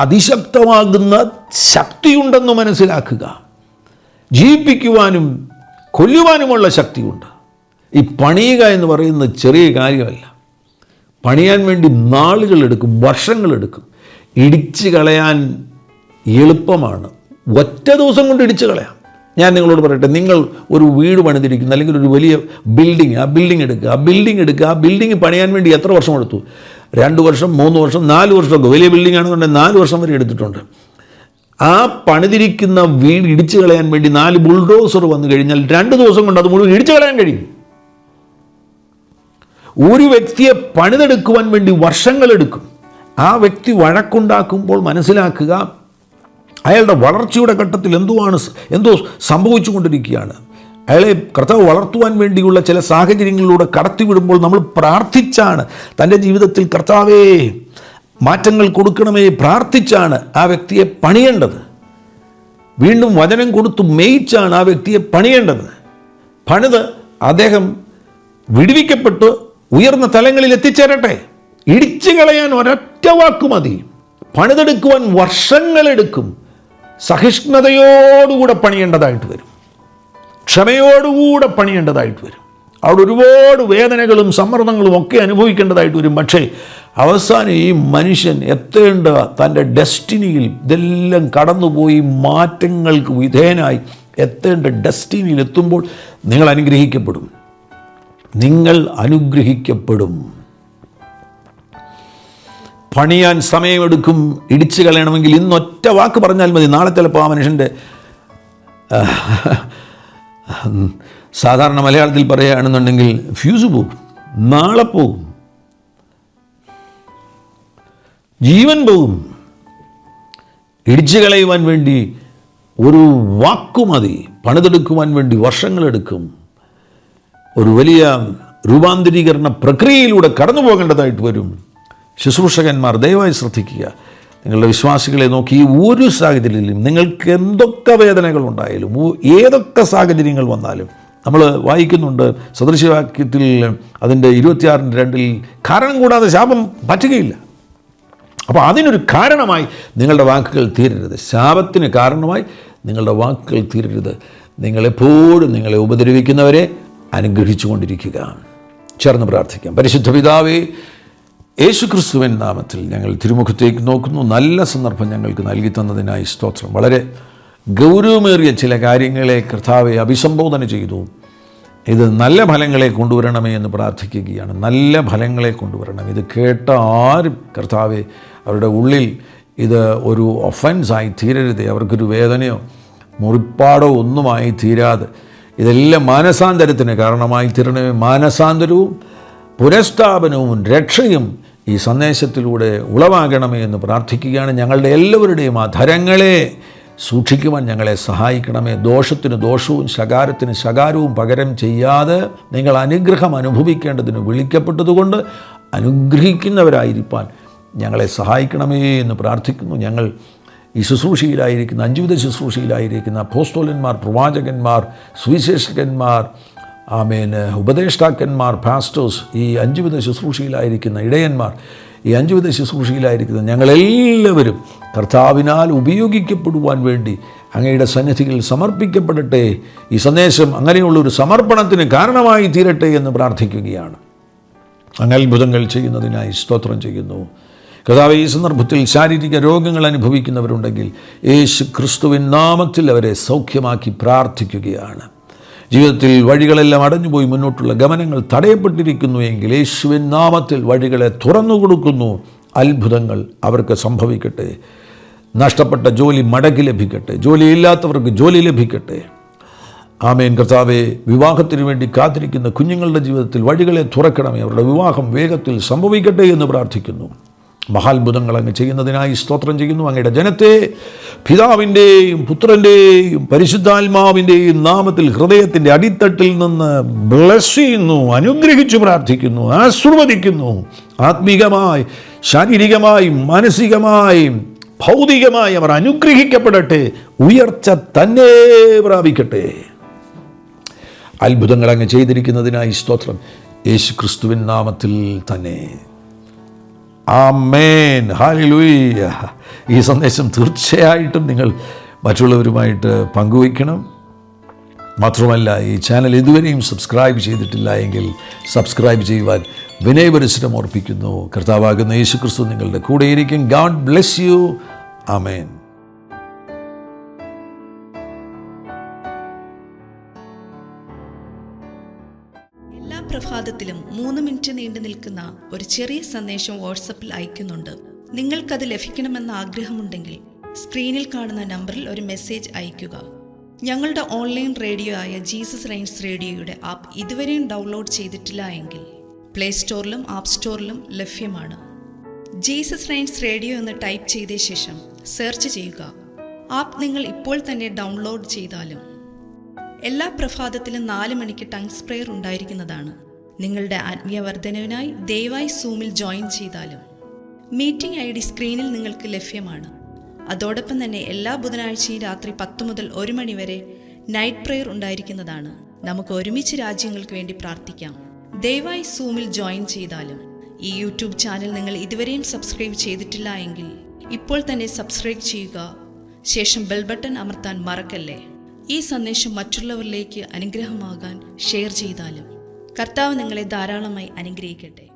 അതിശക്തമാകുന്ന ശക്തിയുണ്ടെന്ന് മനസ്സിലാക്കുക. ജീവിപ്പിക്കുവാനും കൊല്ലുവാനുമുള്ള ശക്തിയുണ്ട്. ഈ പണിയുക എന്ന് പറയുന്നത് ചെറിയ കാര്യമല്ല. പണിയാൻ വേണ്ടി നാളുകളെടുക്കും, വർഷങ്ങളെടുക്കും. ഇടിച്ചു കളയാൻ എളുപ്പമാണ്, ഒറ്റ ദിവസം കൊണ്ട് ഇടിച്ചു കളയാം. ഞാൻ നിങ്ങളോട് പറയട്ടെ, നിങ്ങൾ ഒരു വീട് പണിതിരിക്കുന്നു, അല്ലെങ്കിൽ ഒരു വലിയ ബിൽഡിങ്, ആ ബിൽഡിംഗ് എടുക്കുക. ആ ബിൽഡിംഗ് പണിയാൻ വേണ്ടി എത്ര വർഷം എടുത്തു? 2 വർഷം, 3 വർഷം, 4 വർഷമൊക്കെ. വലിയ ബിൽഡിംഗ് ആണെന്നുണ്ടെങ്കിൽ 4 വർഷം വരെ എടുത്തിട്ടുണ്ട്. ആ പണിതിരിക്കുന്ന വീട് ഇടിച്ചു കളയാൻ വേണ്ടി 4 ബുൾഡോസർ വന്നു കഴിഞ്ഞാൽ 2 ദിവസം കൊണ്ട് അത് മുഴുവൻ ഇടിച്ചു കളയാൻ കഴിയും. ഒരു വ്യക്തിയെ പണിതെടുക്കുവാൻ വേണ്ടി വർഷങ്ങളെടുക്കും. ആ വ്യക്തി വഴക്കുണ്ടാക്കുമ്പോൾ മനസ്സിലാക്കുക, അയാളുടെ വളർച്ചയുടെ ഘട്ടത്തിൽ എന്തോ സംഭവിച്ചു കൊണ്ടിരിക്കുകയാണ്. അയാളെ കർത്താവ് വളർത്തുവാൻ വേണ്ടിയുള്ള ചില സാഹചര്യങ്ങളിലൂടെ കടത്തിവിടുമ്പോൾ നമ്മൾ പ്രാർത്ഥിച്ചാണ്, തൻ്റെ ജീവിതത്തിൽ കർത്താവേ മാറ്റങ്ങൾ കൊടുക്കണമേ പ്രാർത്ഥിച്ചാണ് ആ വ്യക്തിയെ പണിയേണ്ടത്. വീണ്ടും വചനം കൊടുത്തു മേയിച്ചാണ് ആ വ്യക്തിയെ പണിയേണ്ടത്. പണിത് അദ്ദേഹം വിടുവിക്കപ്പെട്ട് ഉയർന്ന തലങ്ങളിൽ എത്തിച്ചേരട്ടെ. ഇടിച്ചു കളയാൻ ഒരൊറ്റ വാക്ക് മതി, പണിതെടുക്കുവാൻ വർഷങ്ങളെടുക്കും. സഹിഷ്ണുതയോടുകൂടെ പണിയേണ്ടതായിട്ട് വരും, ക്ഷമയോടുകൂടെ പണിയേണ്ടതായിട്ട് വരും. അവിടെ ഒരുപാട് വേദനകളും സമ്മർദ്ദങ്ങളും ഒക്കെ അനുഭവിക്കേണ്ടതായിട്ട് വരും. പക്ഷേ അവസാനം ഈ മനുഷ്യൻ എത്തേണ്ട തൻ്റെ ഡെസ്റ്റിനിയിൽ ഇതെല്ലാം കടന്നുപോയി മാറ്റങ്ങൾക്ക് വിധേയനായി എത്തേണ്ട ഡെസ്റ്റിനിയിൽ എത്തുമ്പോൾ നിങ്ങൾ അനുഗ്രഹിക്കപ്പെടും. പണിയാൻ സമയമെടുക്കും. ഇടിച്ചു കളയണമെങ്കിൽ ഇന്നൊറ്റ വാക്ക് പറഞ്ഞാൽ മതി. നാളെ ചിലപ്പോൾ ആ മനുഷ്യൻ്റെ സാധാരണ മലയാളത്തിൽ പറയുകയാണെന്നുണ്ടെങ്കിൽ ഫ്യൂസ് പോകും, നാളെ പോകും, ജീവൻ പോകും. ഇടിച്ചു കളയുവാൻ വേണ്ടി ഒരു വാക്കു മതി, പണിതെടുക്കുവാൻ വേണ്ടി വർഷങ്ങളെടുക്കും. ഒരു വലിയ രൂപാന്തരീകരണ പ്രക്രിയയിലൂടെ കടന്നു പോകേണ്ടതായിട്ട് വരും. ശുശ്രൂഷകന്മാർ ദയവായി ശ്രദ്ധിക്കുക. നിങ്ങളുടെ വിശ്വാസികളെ നോക്കി, ഈ ഒരു സാഹചര്യത്തിലും നിങ്ങൾക്ക് എന്തൊക്കെ വേദനകളുണ്ടായാലും, ഏതൊക്കെ സാഹചര്യങ്ങൾ വന്നാലും, നമ്മൾ വായിക്കുന്നുണ്ട് സദൃശവാക്യത്തിൽ അതിൻ്റെ 26:2 കാരണം കൂടാതെ ശാപം പറ്റുകയില്ല. അപ്പോൾ അതിനൊരു കാരണമായി നിങ്ങളുടെ വാക്കുകൾ തീരരുത്. ശാപത്തിന് കാരണമായി നിങ്ങളുടെ വാക്കുകൾ തീരരുത്. നിങ്ങളെപ്പോഴും നിങ്ങളെ ഉപദ്രവിക്കുന്നവരെ അനുഗ്രഹിച്ചു കൊണ്ടിരിക്കുക. ചേർന്ന് പ്രാർത്ഥിക്കാം. പരിശുദ്ധ പിതാവേ, യേശുക്രിസ്തുവിൻ നാമത്തിൽ ഞങ്ങൾ തിരുമുഖത്തേക്ക് നോക്കുന്നു. നല്ല സന്ദർഭം ഞങ്ങൾക്ക് നൽകി തന്നതിനായി സ്തോത്രം. വളരെ ഗൗരവമേറിയ ചില കാര്യങ്ങളെ കർത്താവെ അഭിസംബോധന ചെയ്തു. ഇത് നല്ല ഫലങ്ങളെ കൊണ്ടുവരണമേ എന്ന് പ്രാർത്ഥിക്കുകയാണ്. നല്ല ഫലങ്ങളെ കൊണ്ടുവരണം. ഇത് കേട്ട ആരും കർത്താവെ അവരുടെ ഉള്ളിൽ ഇത് ഒരു ഒഫൻസായി തീരരുതേ. അവർക്കൊരു വേദനയോ മുറിപ്പാടോ ഒന്നുമായി തീരാതെ ഇതെല്ലാം മാനസാന്തരത്തിന് കാരണമായി തീരണമേ. മാനസാന്തരവും പുനഃസ്ഥാപനവും രക്ഷയും ഈ സന്ദേശത്തിലൂടെ ഉളവാകണമേ എന്ന് പ്രാർത്ഥിക്കുകയാണ്. ഞങ്ങളുടെ എല്ലാവരുടെയും അധരങ്ങളെ സൂക്ഷിക്കുവാൻ ഞങ്ങളെ സഹായിക്കണമേ. ദോഷത്തിന് ദോഷവും ശകാരത്തിന് ശകാരവും പകരം ചെയ്യാതെ നിങ്ങൾ അനുഗ്രഹം അനുഭവിക്കേണ്ടതിന് വിളിക്കപ്പെട്ടതുകൊണ്ട് അനുഗ്രഹിക്കുന്നവരായിരിക്കാൻ ഞങ്ങളെ സഹായിക്കണമേ എന്ന് പ്രാർത്ഥിക്കുന്നു. ഞങ്ങൾ ഈ ശുശ്രൂഷയിലായിരിക്കുന്ന 5 വിധ ശുശ്രൂഷയിലായിരിക്കുന്ന അപ്പോസ്തലന്മാർ, പ്രവാചകന്മാർ, സുവിശേഷകന്മാർ, ഉപദേഷ്ടാക്കന്മാർ, പാസ്റ്റേഴ്സ്, ഈ 5 വിധ ശുശ്രൂഷയിലായിരിക്കുന്ന ഇടയന്മാർ, ഈ 5 വിധ ശുശ്രൂഷയിലായിരിക്കുന്ന ഞങ്ങളെല്ലാവരും കർത്താവിനാൽ ഉപയോഗിക്കപ്പെടുവാൻ വേണ്ടി അങ്ങയുടെ സന്നിധിയിൽ സമർപ്പിക്കപ്പെടട്ടെ. ഈ സന്ദേശം അങ്ങനെയുള്ളൊരു സമർപ്പണത്തിന് കാരണമായി തീരട്ടെ എന്ന് പ്രാർത്ഥിക്കുകയാണ്. അങ്ങ് അത്ഭുതങ്ങൾ ചെയ്യുന്നതിനായി സ്തോത്രം ചെയ്യുന്നു. കർത്താവേ, ഈ സന്ദർഭത്തിൽ ശാരീരിക രോഗങ്ങൾ അനുഭവിക്കുന്നവരുണ്ടെങ്കിൽ യേശു ക്രിസ്തുവിൻ നാമത്തിൽ അവരെ സൗഖ്യമാക്കി പ്രാർത്ഥിക്കുകയാണ്. ജീവിതത്തിൽ വഴികളെല്ലാം അടഞ്ഞുപോയി മുന്നോട്ടുള്ള ഗമനങ്ങൾ തടയപ്പെട്ടിരിക്കുന്നു എങ്കിൽ യേശുവിൻ നാമത്തിൽ വഴികളെ തുറന്നു കൊടുക്കുന്നു. അത്ഭുതങ്ങൾ അവർക്ക് സംഭവിക്കട്ടെ. നഷ്ടപ്പെട്ട ജോലി മടക്കി ലഭിക്കട്ടെ. ജോലിയില്ലാത്തവർക്ക് ജോലി ലഭിക്കട്ടെ. ആമേൻ. കർത്താവേ, വിവാഹത്തിന് വേണ്ടി കാത്തിരിക്കുന്ന കുഞ്ഞുങ്ങളുടെ ജീവിതത്തിൽ വഴികളെ തുറക്കണമേ. അവരുടെ വിവാഹം വേഗത്തിൽ സംഭവിക്കട്ടെ എന്ന് പ്രാർത്ഥിക്കുന്നു. മഹാത്ഭുതങ്ങൾ അങ്ങ് ചെയ്യുന്നതിനായി സ്തോത്രം ചെയ്യുന്നു. അങ്ങയുടെ ജനത്തെ പിതാവിൻ്റെയും പുത്രൻ്റെയും പരിശുദ്ധാത്മാവിൻ്റെയും നാമത്തിൽ ഹൃദയത്തിൻ്റെ അടിത്തട്ടിൽ നിന്ന് ബ്ലെസ് ചെയ്യുന്നു, അനുഗ്രഹിച്ചു പ്രാർത്ഥിക്കുന്നു, ആശീർവദിക്കുന്നു. ആത്മീകമായി, ശാരീരികമായും മാനസികമായും ഭൗതികമായി അവർ അനുഗ്രഹിക്കപ്പെടട്ടെ, ഉയർച്ച തന്നെ പ്രാപിക്കട്ടെ. അത്ഭുതങ്ങൾ അങ്ങ് ചെയ്തിരിക്കുന്നതിനായി സ്തോത്രം, യേശു ക്രിസ്തുവിൻ നാമത്തിൽ തന്നെ. ആമേൻ. ഹല്ലേലൂയ. ഈ സന്ദേശം തീർച്ചയായിട്ടും നിങ്ങൾ മറ്റുള്ളവരുമായിട്ട് പങ്കുവയ്ക്കണം. മാത്രമല്ല, ഈ ചാനൽ ഇതുവരെയും സബ്സ്ക്രൈബ് ചെയ്തിട്ടില്ല എങ്കിൽ സബ്സ്ക്രൈബ് ചെയ്യുവാൻ വിനയപരിശ്രമം ഓർപ്പിക്കുന്നു. കർത്താവാകുന്ന യേശു ക്രിസ്തു നിങ്ങളുടെ കൂടെയിരിക്കും. God bless you. ആമേൻ. എല്ലാ പ്രഭാതത്തിലും 3 മിനിറ്റ് നീണ്ടു നിൽക്കുന്ന ഒരു ചെറിയ സന്ദേശം വാട്സപ്പിൽ അയക്കുന്നുണ്ട്. നിങ്ങൾക്കത് ലഭിക്കണമെന്ന ആഗ്രഹമുണ്ടെങ്കിൽ സ്ക്രീനിൽ കാണുന്ന നമ്പറിൽ ഒരു മെസ്സേജ് അയയ്ക്കുക. ഞങ്ങളുടെ ഓൺലൈൻ റേഡിയോ ആയ ജീസസ് റെയിൻസ് റേഡിയോയുടെ ആപ്പ് ഇതുവരെയും ഡൗൺലോഡ് ചെയ്തിട്ടില്ല എങ്കിൽ പ്ലേ സ്റ്റോറിലും ആപ്പ് സ്റ്റോറിലും ലഭ്യമാണ്. ജീസസ് റെയിൻസ് റേഡിയോ എന്ന് ടൈപ്പ് ചെയ്ത ശേഷം സെർച്ച് ചെയ്യുക. ആപ്പ് നിങ്ങൾ ഇപ്പോൾ തന്നെ ഡൗൺലോഡ് ചെയ്താലും. എല്ലാ പ്രഭാതത്തിലും 4 മണിക്ക് ടങ്സ് പ്രെയർ ഉണ്ടായിരിക്കുന്നതാണ്. നിങ്ങളുടെ ആത്മീയ വർധനവിനായി ദയവായി സൂമിൽ ജോയിൻ ചെയ്താലും. മീറ്റിംഗ് ID സ്ക്രീനിൽ നിങ്ങൾക്ക് ലഭ്യമാണ്. അതോടൊപ്പം തന്നെ എല്ലാ ബുധനാഴ്ചയും രാത്രി 10 മുതൽ 1 മണി വരെ നൈറ്റ് പ്രെയർ ഉണ്ടായിരിക്കുന്നതാണ്. നമുക്ക് ഒരുമിച്ച് രാജ്യങ്ങൾക്ക് വേണ്ടി പ്രാർത്ഥിക്കാം. ദയവായി സൂമിൽ ജോയിൻ ചെയ്താലും. ഈ യൂട്യൂബ് ചാനൽ നിങ്ങൾ ഇതുവരെയും സബ്സ്ക്രൈബ് ചെയ്തിട്ടില്ല എങ്കിൽ ഇപ്പോൾ തന്നെ സബ്സ്ക്രൈബ് ചെയ്യുക. ശേഷം ബെൽ ബട്ടൺ അമർത്താൻ മറക്കല്ലേ. ഈ സന്ദേശം മറ്റുള്ളവരിലേക്ക് അനുഗ്രഹമാകാൻ ഷെയർ ചെയ്താലും. കർത്താവ് നിങ്ങളെ ധാരാളമായി അനുഗ്രഹിക്കട്ടെ.